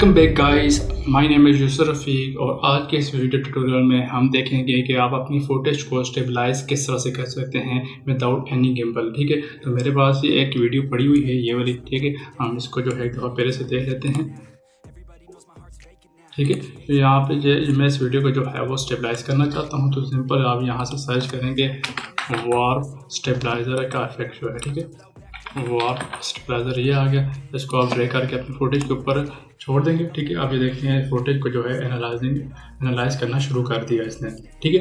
Welcome back guys, my name is Yusuf Rafiq और आज के इस वीडियो ट्यूटोरियल में हम देखेंगे कि आप अपनी फुटेज को स्टेबलाइज किस तरह से कर सकते हैं विदाउट एनी गिम्बल। ठीक है, तो मेरे पास ये एक वीडियो पड़ी हुई है, ये वाली। ठीक है, हम इसको जो है एक दफ़ा पहले से देख लेते हैं। ठीक है, तो यहाँ पे मैं इस वीडियो को जो है वो स्टेबलाइज करना चाहता हूँ, तो सिंपल आप यहाँ से सर्च करेंगे वार्प स्टेबलाइज़र का इफेक्ट जो है। ठीक है, वार्प स्टेबलाइज़र ये आ गया, इसको आप ड्रैग करके अपनी फुटेज के ऊपर छोड़ देंगे। ठीक है, आप ये देखते हैं फुटेज को जो है एनालाइज करना शुरू कर दिया इसने। ठीक है,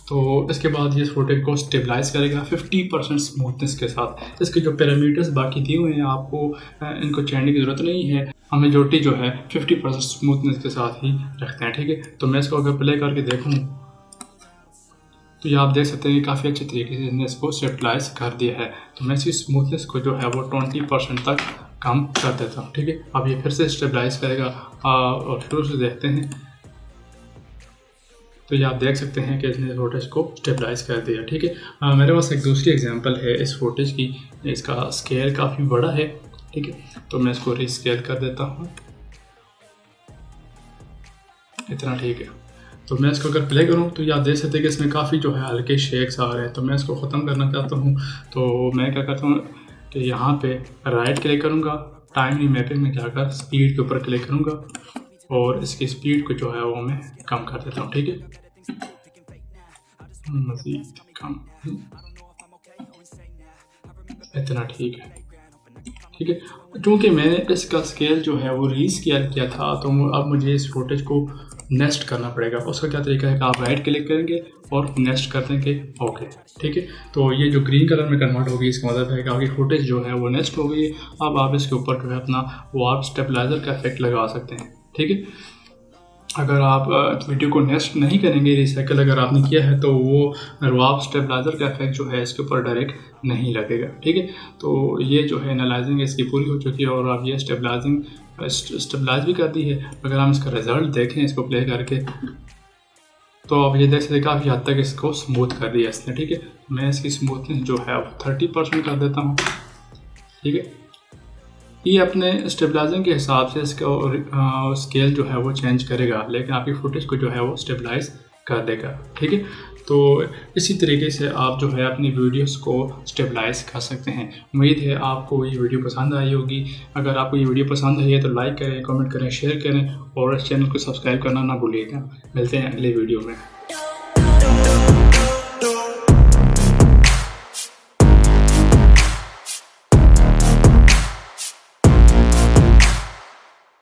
तो इसके बाद ये फुटेज को स्टेबलाइज करेगा 50% स्मूथनेस के साथ। इसके जो पैरामीटर्स बाकी दिए हुए हैं आपको इनको चेंजने की ज़रूरत नहीं है, हम मेजॉरिटी जो है 50% स्मूथनेस के साथ ही रखते हैं। ठीक है, तो मैं इसको अगर प्ले करके देखूँ तो ये आप देख सकते हैं कि काफ़ी अच्छे तरीके से इसने इसको स्टेबलाइज कर दिया है। तो मैं इसकी स्मूथनेस को जो है वो 20% तक कम कर देता हूँ। ठीक है, अब ये फिर से स्टेबलाइज करेगा और शुरू से देखते हैं। तो ये आप देख सकते हैं कि इसने फुटेज को स्टेबलाइज कर दिया। ठीक है, मेरे पास एक दूसरी एग्जांपल है इस फुटेज की, इसका स्केल काफ़ी बड़ा है। ठीक है, तो मैं इसको रीस्केल कर देता हूँ, इतना ठीक है। तो मैं इसको अगर प्ले करूँ तो ये आप देख सकते हैं कि इसमें काफ़ी जो है हल्के शेक्स आ रहे हैं। तो मैं इसको ख़त्म करना चाहता हूँ, तो मैं क्या करता हूँ कि यहाँ पे राइट क्लिक करूँगा, टाइम मैपिंग में जाकर स्पीड के ऊपर क्लिक करूँगा और इसकी स्पीड को जो है वो मैं कम कर देता हूँ। ठीक है, मज़ीद कम, इतना ठीक है। ठीक है, क्योंकि मैंने इसका स्केल जो है वो रीस्केल किया था, तो अब मुझे इस फुटेज को नेस्ट करना पड़ेगा। उसका क्या तरीका है कि आप राइट क्लिक करेंगे और नेस्ट कर देंगे ओके। ठीक है, तो ये जो ग्रीन कलर में कन्वर्ट होगी, इसका मतलब है कि आपकी फुटेज जो है वो नेस्ट हो गई। अब आप इसके ऊपर जो है अपना वार्प स्टेबलाइज़र का इफेक्ट लगा सकते हैं। ठीक है, अगर आप वीडियो को नेस्ट नहीं करेंगे, रिसाइकल अगर आपने किया है, तो वो वार्प स्टेबलाइज़र का इफेक्ट जो है इसके ऊपर डायरेक्ट नहीं लगेगा। ठीक है, तो ये जो है एनालाइजिंग इसकी पूरी हो चुकी है और अब ये स्टेबलाइज भी कर दी है। अगर हम इसका रिजल्ट देखें इसको प्ले करके, तो आप ये देख सकते हैं काफ़ी हद तक इसको स्मूथ कर दिया इसने। ठीक है, मैं इसकी स्मूथनेस जो है 30% कर देता हूँ। ठीक है, ये अपने स्टेबलाइजिंग के हिसाब से इसका स्केल जो है वो चेंज करेगा, लेकिन आपकी फुटेज को जो है वो स्टेबलाइज कर देगा। ठीक है, तो इसी तरीके से आप जो है अपनी वीडियोस को स्टेबलाइज कर सकते हैं। उम्मीद है आपको ये वीडियो पसंद आई होगी। अगर आपको ये वीडियो पसंद आई है तो लाइक करें, कमेंट करें, शेयर करें और इस चैनल को सब्सक्राइब करना ना भूलिएगा। मिलते हैं अगले वीडियो में।